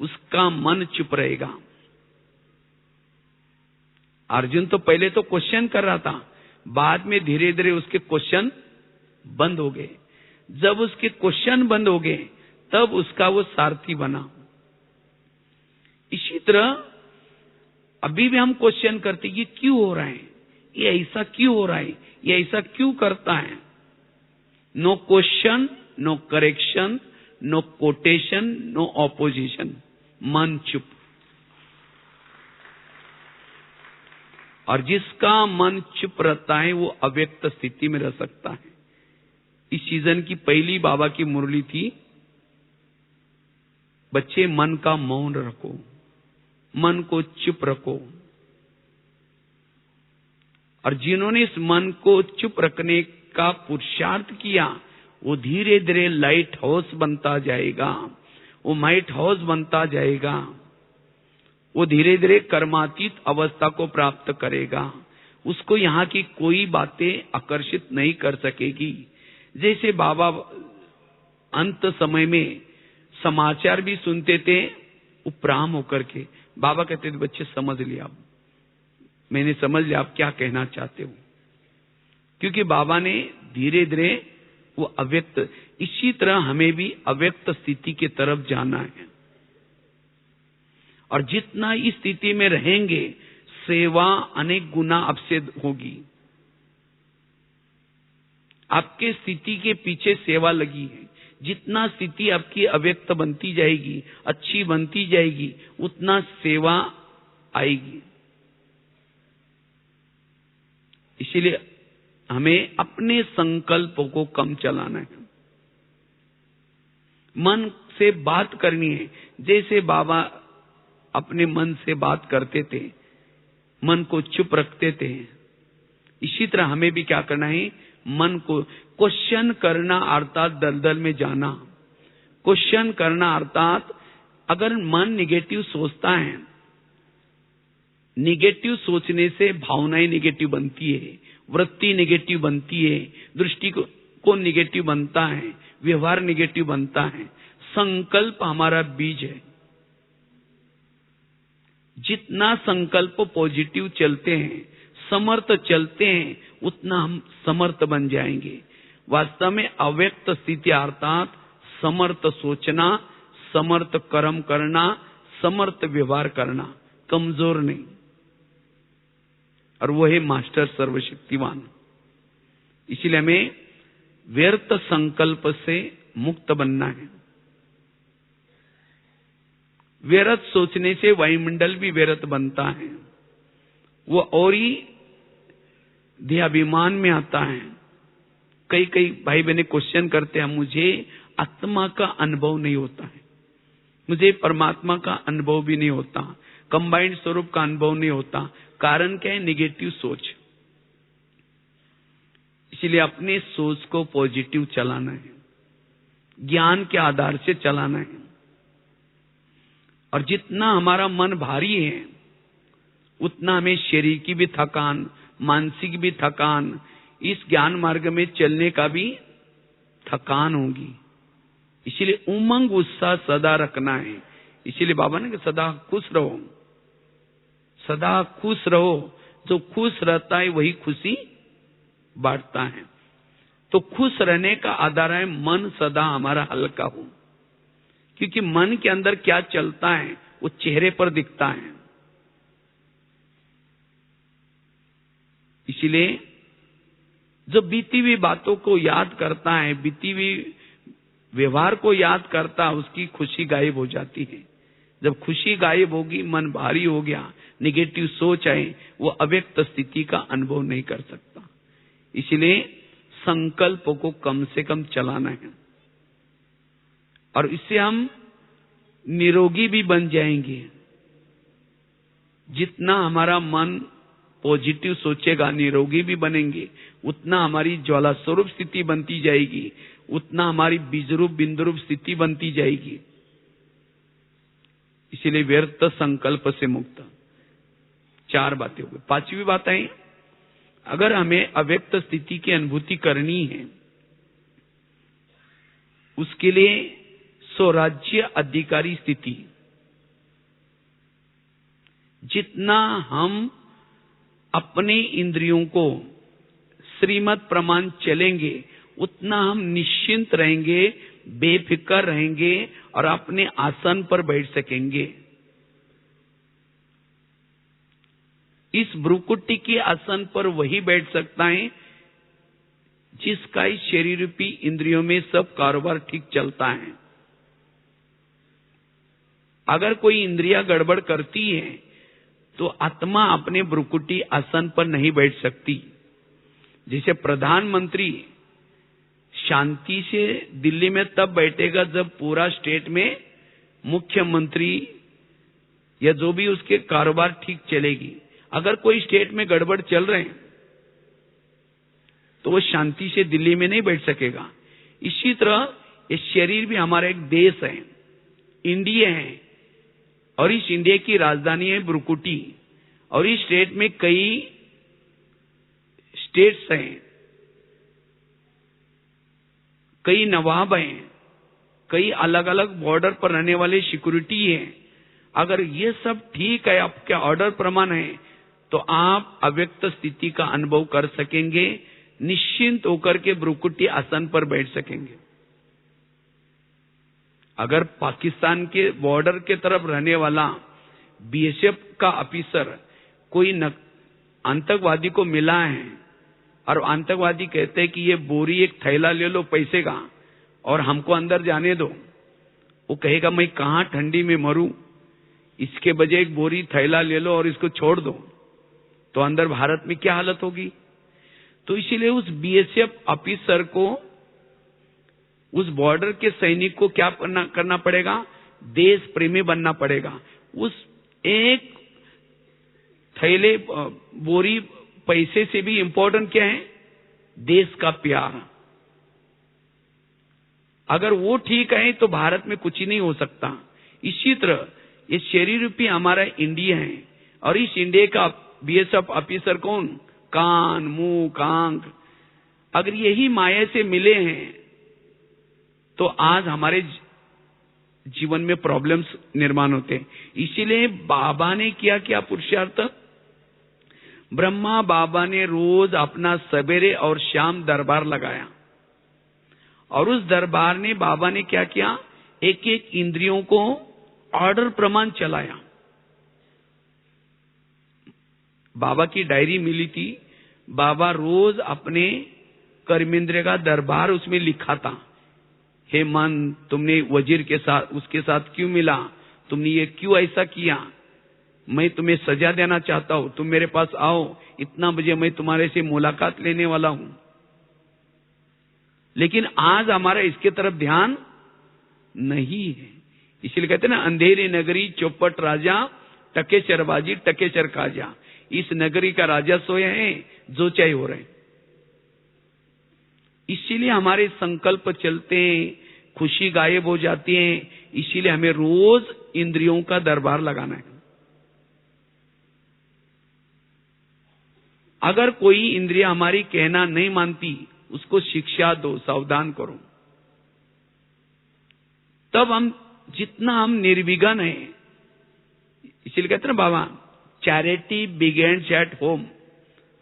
उसका मन चुप रहेगा। अर्जुन तो पहले तो क्वेश्चन कर रहा था, बाद में धीरे धीरे उसके क्वेश्चन बंद हो गए। जब उसके क्वेश्चन बंद हो गए, तब उसका वो सारथी बना। इसी तरह अभी भी हम क्वेश्चन करते, ये क्यों हो रहा है, ये ऐसा क्यों हो रहा है, ये ऐसा क्यों करता है। No question, no correction, no quotation, no opposition, मन चुप। और जिसका मन चुप रहता है वो अव्यक्त स्थिति में रह सकता है। इस सीजन की पहली बाबा की मुरली थी, बच्चे मन का मौन रखो, मन को चुप रखो। और जिन्होंने इस मन को चुप रखने का पुरुषार्थ किया, वो धीरे धीरे लाइट हाउस बनता जाएगा, वो माइट हाउस बनता जाएगा, वो धीरे धीरे कर्मातीत अवस्था को प्राप्त करेगा। उसको यहाँ की कोई बातें आकर्षित नहीं कर सकेगी। जैसे बाबा अंत समय में समाचार भी सुनते थे उपराम होकर के, बाबा कहते थे बच्चे समझ लिया, मैंने समझ लिया आप क्या कहना चाहते हो। क्योंकि बाबा ने धीरे धीरे वो अव्यक्त, इसी तरह हमें भी अव्यक्त स्थिति की तरफ जाना है। और जितना इस स्थिति में रहेंगे, सेवा अनेक गुना आपसे होगी। आपके स्थिति के पीछे सेवा लगी है। जितना स्थिति आपकी अव्यक्त बनती जाएगी, अच्छी बनती जाएगी, उतना सेवा आएगी। इसीलिए हमें अपने संकल्पों को कम चलाना है, मन से बात करनी है। जैसे बाबा अपने मन से बात करते थे, मन को चुप रखते थे, इसी तरह हमें भी क्या करना है, मन को क्वेश्चन करना, अर्थात दलदल में जाना। क्वेश्चन करना अर्थात अगर मन निगेटिव सोचता है, निगेटिव सोचने से भावनाएं निगेटिव बनती है, वृत्ति निगेटिव बनती है, दृष्टि को निगेटिव बनता है, व्यवहार निगेटिव बनता है। संकल्प हमारा बीज है। जितना संकल्प पॉजिटिव चलते हैं, समर्थ चलते हैं, उतना हम समर्थ बन जाएंगे। वास्तव में अव्यक्त स्थिति अर्थात समर्थ सोचना, समर्थ कर्म करना, समर्थ व्यवहार करना, कमजोर नहीं। और वो है मास्टर सर्वशक्तिवान। इसलिए हमें व्यर्थ संकल्प से मुक्त बनना है। व्यर्थ सोचने से वायुमंडल भी व्यर्थ बनता है, वो और ही देहाभिमान में आता है। कई कई भाई बहने क्वेश्चन करते हैं, मुझे आत्मा का अनुभव नहीं होता है, मुझे परमात्मा का अनुभव भी नहीं होता, कंबाइंड स्वरूप का अनुभव नहीं होता। कारण क्या है? निगेटिव सोच। इसलिए अपने सोच को पॉजिटिव चलाना है, ज्ञान के आधार से चलाना है। और जितना हमारा मन भारी है, उतना हमें शरीर की भी थकान, मानसिक भी थकान, इस ज्ञान मार्ग में चलने का भी थकान होगी। इसीलिए उमंग उत्साह सदा रखना है। इसीलिए बाबा ने कहा सदा खुश रहो, सदा खुश रहो। जो खुश रहता है वही खुशी बांटता है। तो खुश रहने का आधार है मन सदा हमारा हल्का हो, क्योंकि मन के अंदर क्या चलता है वो चेहरे पर दिखता है। इसीलिए जो बीती हुई बातों को याद करता है, बीती हुई व्यवहार को याद करता है, उसकी खुशी गायब हो जाती है। जब खुशी गायब होगी, मन भारी हो गया, निगेटिव सोच आए, वो अव्यक्त स्थिति का अनुभव नहीं कर सकता। इसलिए संकल्पों को कम से कम चलाना है, और इससे हम निरोगी भी बन जाएंगे। जितना हमारा मन पॉजिटिव सोचेगा, निरोगी भी बनेंगे, उतना हमारी ज्वाला स्वरूप स्थिति बनती जाएगी, उतना हमारी बीजरूप बिंदुरूप स्थिति बनती जाएगी। इसीलिए व्यर्थ संकल्प से मुक्त। 4 बातें हो गई। 5वीं बात है, अगर हमें अव्यक्त स्थिति की अनुभूति करनी है, उसके लिए स्वराज्य अधिकारी स्थिति, जितना हम अपने इंद्रियों को श्रीमत प्रमाण चलेंगे, उतना हम निश्चिंत रहेंगे, बेफिक्र रहेंगे और अपने आसन पर बैठ सकेंगे। इस भ्रुकुटी के आसन पर वही बैठ सकता है जिसका इस शरीर रूपी इंद्रियों में सब कारोबार ठीक चलता है। अगर कोई इंद्रिया गड़बड़ करती है तो आत्मा अपने भ्रुकुटी आसन पर नहीं बैठ सकती। जैसे प्रधानमंत्री शांति से दिल्ली में तब बैठेगा जब पूरा स्टेट में मुख्यमंत्री या जो भी उसके कारोबार ठीक चलेगी। अगर कोई स्टेट में गड़बड़ चल रहे हैं तो वो शांति से दिल्ली में नहीं बैठ सकेगा। इसी तरह ये शरीर भी हमारा एक देश है, इंडिया है, और इस इंडिया की राजधानी है भ्रुकुटी, और इस स्टेट में कई स्टेट्स हैं, कई नवाब हैं, कई अलग अलग बॉर्डर पर रहने वाले सिक्योरिटी हैं। अगर ये सब ठीक है, आपके ऑर्डर प्रमाण है, तो आप अव्यक्त स्थिति का अनुभव कर सकेंगे, निश्चिंत होकर के भ्रुकुटी आसन पर बैठ सकेंगे। अगर पाकिस्तान के बॉर्डर के तरफ रहने वाला बीएसएफ का ऑफिसर कोई आतंकवादी को मिला है और आतंकवादी कहते हैं कि ये बोरी एक थैला ले लो पैसे का और हमको अंदर जाने दो, वो कहेगा मैं कहां ठंडी में मरूं, इसके बजाय एक बोरी थैला ले लो और इसको छोड़ दो, तो अंदर भारत में क्या हालत होगी। तो इसीलिए उस बीएसएफ ऑफिसर को, उस बॉर्डर के सैनिक को क्या करना पड़ेगा, देश प्रेमी बनना पड़ेगा। उस एक थैले बोरी पैसे से भी इंपॉर्टेंट क्या है, देश का प्यार। अगर वो ठीक है तो भारत में कुछ ही नहीं हो सकता। इसी तरह ये शरीर रूपी हमारा इंडिया है, और इस इंडिया का बीएसएफ ऑफिसर कौन, कान मुंह आंख। अगर यही माया से मिले हैं तो आज हमारे जीवन में प्रॉब्लम्स निर्माण होते हैं। इसीलिए बाबा ने किया क्या पुरुषार्थ, ब्रह्मा बाबा ने रोज अपना सवेरे और शाम दरबार लगाया, और उस दरबार ने बाबा ने क्या किया, एक एक इंद्रियों को ऑर्डर प्रमाण चलाया। बाबा की डायरी मिली थी, बाबा रोज अपने कर्मेंद्र का दरबार उसमें लिखा था। हे मन, तुमने वजीर के साथ उसके साथ क्यों मिला, तुमने ये क्यों ऐसा किया, मैं तुम्हें सजा देना चाहता हूं, तुम मेरे पास आओ, इतना बजे मैं तुम्हारे से मुलाकात लेने वाला हूं। लेकिन आज हमारा इसके तरफ ध्यान नहीं है। इसलिए कहते हैं ना, अंधेरी नगरी चौपट राजा, टके चरबाजी टके चर काजा। इस नगरी का राजा सोया है, जो चाहे हो रहे। इसीलिए हमारे संकल्प चलते हैं, खुशी गायब हो जाती है। इसीलिए हमें रोज इंद्रियों का दरबार लगाना है। अगर कोई इंद्रिया हमारी कहना नहीं मानती, उसको शिक्षा दो, सावधान करो। तब हम जितना हम निर्विघ्न हैं, इसलिए कहते हैं ना बाबा, चैरिटी बिगिंस एट होम।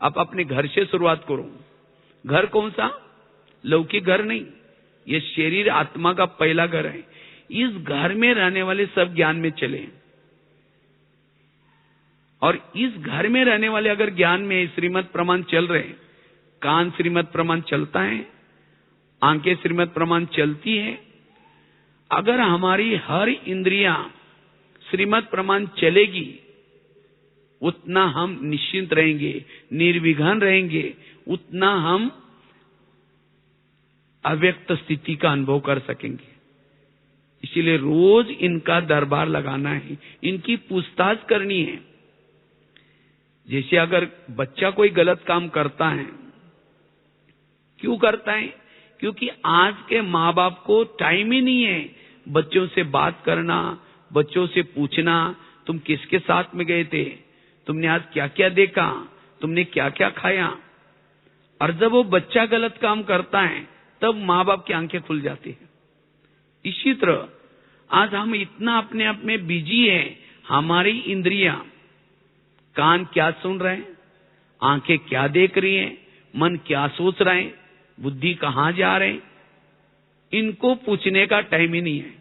आप अपने घर से शुरुआत करो। घर कौन सा, लौकिक घर नहीं, ये शरीर आत्मा का पहला घर है। इस घर में रहने वाले सब ज्ञान में चले, और इस घर में रहने वाले अगर ज्ञान में श्रीमत प्रमाण चल रहे, कान श्रीमत प्रमाण चलता है, आंखें श्रीमत प्रमाण चलती है। अगर हमारी हर इंद्रियां श्रीमत प्रमाण चलेगी, उतना हम निश्चिंत रहेंगे, निर्विघ्न रहेंगे, उतना हम अव्यक्त स्थिति का अनुभव कर सकेंगे। इसीलिए रोज इनका दरबार लगाना है, इनकी पूछताछ करनी है। जैसे अगर बच्चा कोई गलत काम करता है, क्यों करता है? क्योंकि आज के माँ बाप को टाइम ही नहीं है बच्चों से बात करना, बच्चों से पूछना, तुम किसके साथ में गए थे, तुमने आज क्या क्या देखा, तुमने क्या क्या खाया। और जब वो बच्चा गलत काम करता है तब माँ बाप की आंखें खुल जाती है। इसी तरह आज हम इतना अपने आप में बिजी हैं, हमारी इंद्रियां, कान क्या सुन रहे हैं, आंखें क्या देख रही हैं, मन क्या सोच रहे हैं, बुद्धि कहां जा रहे हैं, इनको पूछने का टाइम ही नहीं है।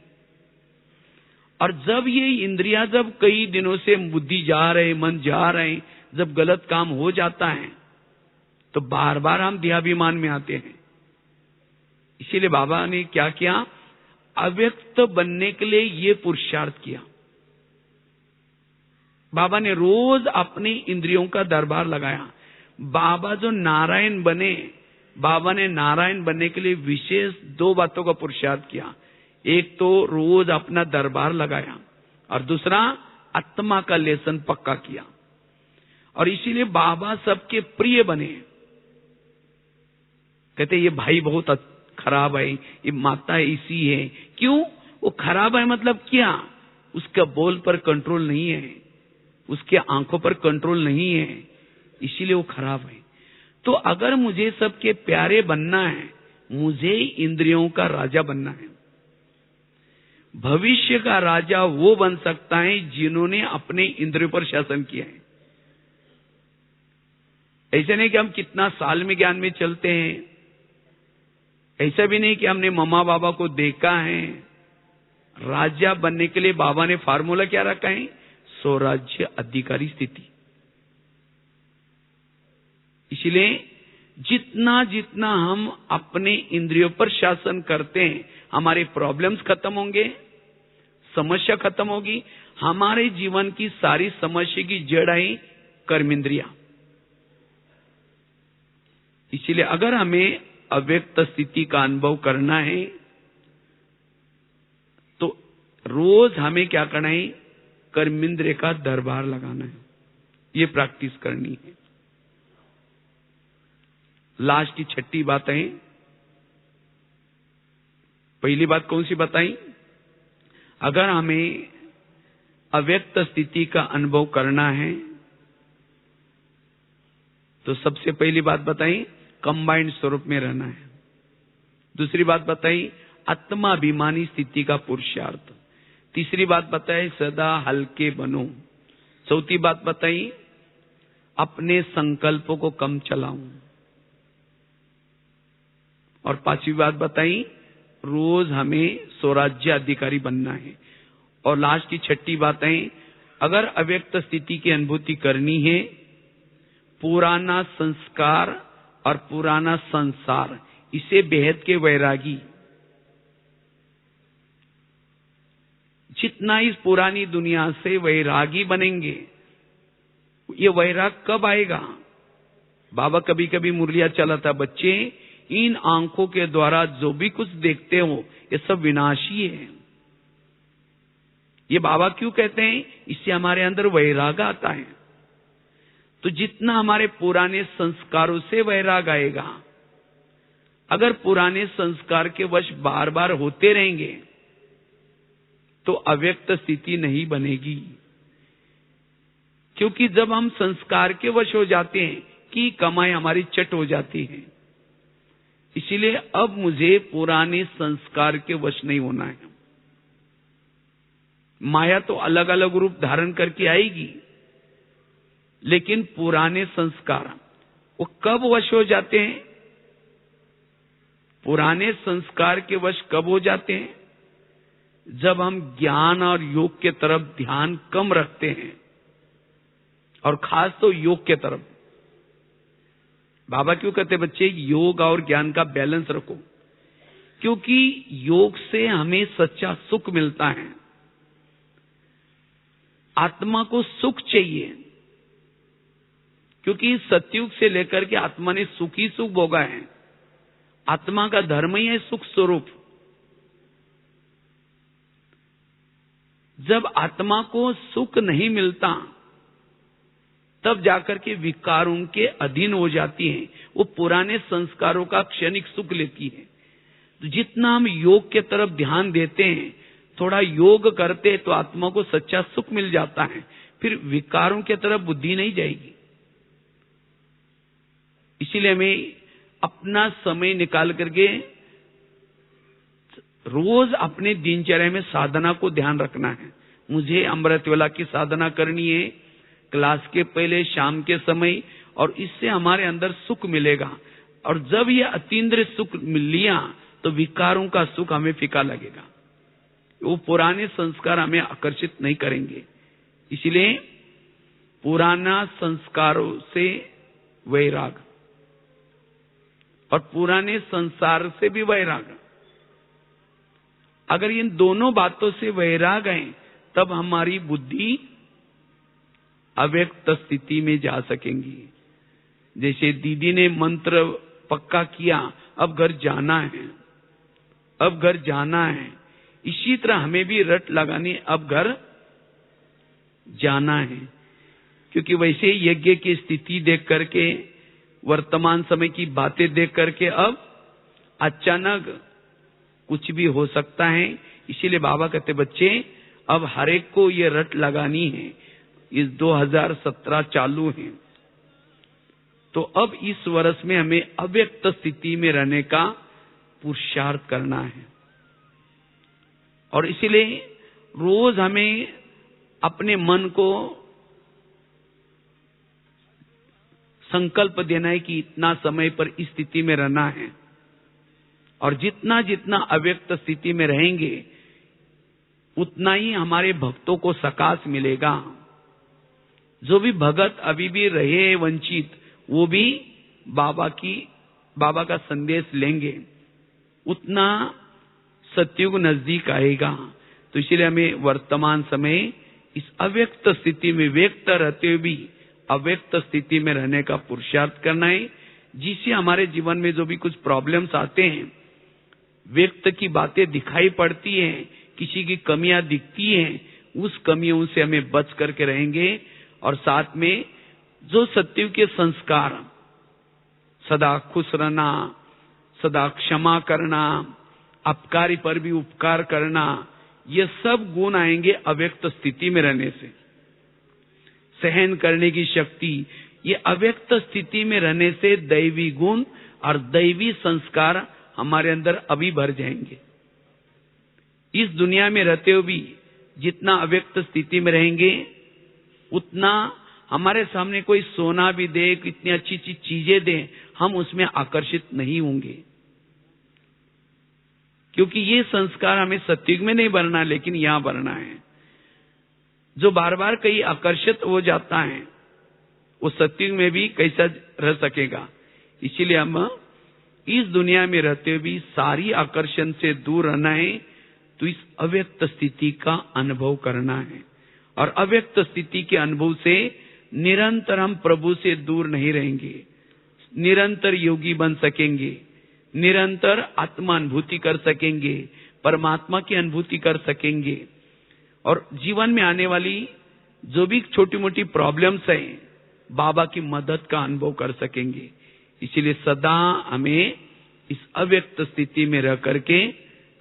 और जब ये इंद्रियां जब कई दिनों से बुद्धि जा रहे, मन जा रहे, जब गलत काम हो जाता है तो बार बार हम देहाभिमान में आते हैं। इसीलिए बाबा ने क्या किया, अव्यक्त बनने के लिए ये पुरुषार्थ किया। बाबा ने रोज अपनी इंद्रियों का दरबार लगाया। बाबा जो नारायण बने, बाबा ने नारायण बनने के लिए विशेष 2 बातों का पुरुषार्थ किया। एक तो रोज अपना दरबार लगाया और दूसरा आत्मा का लेसन पक्का किया। और इसीलिए बाबा सबके प्रिय बने। कहते ये भाई बहुत खराब है, ये माता ऐसी है। क्यों? वो खराब है मतलब क्या? उसका बोल पर कंट्रोल नहीं है, उसके आंखों पर कंट्रोल नहीं है, इसीलिए वो खराब है। तो अगर मुझे सबके प्यारे बनना है, मुझे इंद्रियों का राजा बनना है। भविष्य का राजा वो बन सकता है जिन्होंने अपने इंद्रियों पर शासन किया है। ऐसा नहीं कि हम कितना साल में ज्ञान में चलते हैं, ऐसा भी नहीं कि हमने मम्मा बाबा को देखा है। राजा बनने के लिए बाबा ने फार्मूला क्या रखा है? स्वराज्य अधिकारी स्थिति। इसलिए जितना जितना हम अपने इंद्रियों पर शासन करते हैं, हमारे प्रॉब्लम्स खत्म होंगे, समस्या खत्म होगी। हमारे जीवन की सारी समस्या की जड़ है कर्मेंद्रिया। इसलिए अगर हमें अव्यक्त स्थिति का अनुभव करना है तो रोज हमें क्या करना है? कर्मेंद्रिय का दरबार लगाना है, ये प्रैक्टिस करनी है। लास्ट की 6ठी बात है। पहली बात कौन सी बताई? अगर हमें अव्यक्त स्थिति का अनुभव करना है तो सबसे पहली बात बताई, कंबाइंड स्वरूप में रहना है। दूसरी बात बताई, आत्माभिमानी स्थिति का पुरुषार्थ। तीसरी बात बताई, सदा हल्के बनो। चौथी बात बताई, अपने संकल्पों को कम चलाऊं। और 5वीं बात बताई, रोज हमें स्वराज्य अधिकारी बनना है। और लास्ट की 6ठी बात है, अगर अव्यक्त स्थिति की अनुभूति करनी है, पुराना संस्कार और पुराना संसार, इसे बेहद के वैरागी। जितना इस पुरानी दुनिया से वैरागी बनेंगे, ये वैराग कब आएगा? बाबा कभी कभी मुरलिया चलाता, बच्चे इन आंखों के द्वारा जो भी कुछ देखते हो ये सब विनाशी है। ये बाबा क्यों कहते हैं? इससे हमारे अंदर वैराग आता है। तो जितना हमारे पुराने संस्कारों से वैराग आएगा, अगर पुराने संस्कार के वश बार बार होते रहेंगे तो अव्यक्त स्थिति नहीं बनेगी। क्योंकि जब हम संस्कार के वश हो जाते हैं कि कमाई हमारी चट हो जाती है। इसीलिए अब मुझे पुराने संस्कार के वश नहीं होना है। माया तो अलग अलग रूप धारण करके आएगी, लेकिन पुराने संस्कार वो कब वश हो जाते हैं? पुराने संस्कार के वश कब हो जाते हैं? जब हम ज्ञान और योग के तरफ ध्यान कम रखते हैं, और खास तो योग के तरफ। बाबा क्यों कहते बच्चे योग और ज्ञान का बैलेंस रखो? क्योंकि योग से हमें सच्चा सुख मिलता है। आत्मा को सुख चाहिए, क्योंकि सतयुग से लेकर के आत्मा ने सुख ही सुख भोगा है। आत्मा का धर्म ही है सुख स्वरूप। जब आत्मा को सुख नहीं मिलता तब जाकर के विकारों के अधीन हो जाती हैं, वो पुराने संस्कारों का क्षणिक सुख लेती है। तो जितना हम योग के तरफ ध्यान देते हैं, थोड़ा योग करते हैं, तो आत्मा को सच्चा सुख मिल जाता है, फिर विकारों के तरफ बुद्धि नहीं जाएगी। इसीलिए हमें अपना समय निकाल करके रोज अपने दिनचर्या में साधना को ध्यान रखना है। मुझे अमृतवेला की साधना करनी है, क्लास के पहले, शाम के समय, और इससे हमारे अंदर सुख मिलेगा। और जब ये अतीन्द्रिय सुख मिल लिया तो विकारों का सुख हमें फीका लगेगा, वो पुराने संस्कार हमें आकर्षित नहीं करेंगे। इसलिए पुराना संस्कारों से वैराग और पुराने संसार से भी वैराग, अगर इन दोनों बातों से वैराग है तब हमारी बुद्धि अव्यक्त स्थिति में जा सकेंगी। जैसे दीदी ने मंत्र पक्का किया, अब घर जाना है, अब घर जाना है, इसी तरह हमें भी रट लगानी, अब घर जाना है। क्योंकि वैसे यज्ञ की स्थिति देख करके, वर्तमान समय की बातें देख करके अब अचानक कुछ भी हो सकता है। इसीलिए बाबा कहते बच्चे अब हर एक को ये रट लगानी है। इस 2017 चालू है, तो अब इस वर्ष में हमें अव्यक्त स्थिति में रहने का पुरुषार्थ करना है। और इसीलिए रोज हमें अपने मन को संकल्प देना है कि इतना समय पर इस स्थिति में रहना है, और जितना जितना अव्यक्त स्थिति में रहेंगे उतना ही हमारे भक्तों को सकाश मिलेगा। जो भी भगत अभी भी रहे वंचित, वो भी बाबा का संदेश लेंगे, उतना सतयुग नजदीक आएगा। तो इसलिए हमें वर्तमान समय इस अव्यक्त स्थिति में व्यक्त रहते हुए भी अव्यक्त स्थिति में रहने का पुरुषार्थ करना है, जिससे हमारे जीवन में जो भी कुछ प्रॉब्लम्स आते हैं, व्यक्त की बातें दिखाई पड़ती हैं, किसी की कमियां दिखती हैं, उस कमियों से हमें बच करके रहेंगे। और साथ में जो सतयुग के संस्कार, सदा खुश रहना, सदा क्षमा करना, अपकारी पर भी उपकार करना, ये सब गुण आएंगे अव्यक्त स्थिति में रहने से। सहन करने की शक्ति, ये अव्यक्त स्थिति में रहने से दैवी गुण और दैवी संस्कार हमारे अंदर अभी भर जाएंगे। इस दुनिया में रहते हुए भी जितना अव्यक्त स्थिति में रहेंगे, उतना हमारे सामने कोई सोना भी दे, कितनी अच्छी अच्छी चीजें दे, हम उसमें आकर्षित नहीं होंगे। क्योंकि ये संस्कार हमें सतयुग में नहीं बनना, लेकिन यहां बनना है। जो बार बार कहीं आकर्षित हो जाता है, वो सतयुग में भी कैसा रह सकेगा। इसीलिए हम इस दुनिया में रहते हुए भी सारी आकर्षण से दूर रहना है, तो इस अव्यक्त स्थिति का अनुभव करना है। और अव्यक्त स्थिति के अनुभव से निरंतर हम प्रभु से दूर नहीं रहेंगे, निरंतर योगी बन सकेंगे, निरंतर आत्मा अनुभूति कर सकेंगे, परमात्मा की अनुभूति कर सकेंगे, और जीवन में आने वाली जो भी छोटी मोटी प्रॉब्लम्स हैं, बाबा की मदद का अनुभव कर सकेंगे। इसीलिए सदा हमें इस अव्यक्त स्थिति में रह करके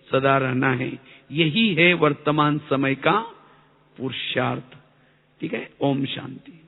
सदा रहना है। यही है वर्तमान समय का पुरुषार्थ। ठीक है, ओम शांति।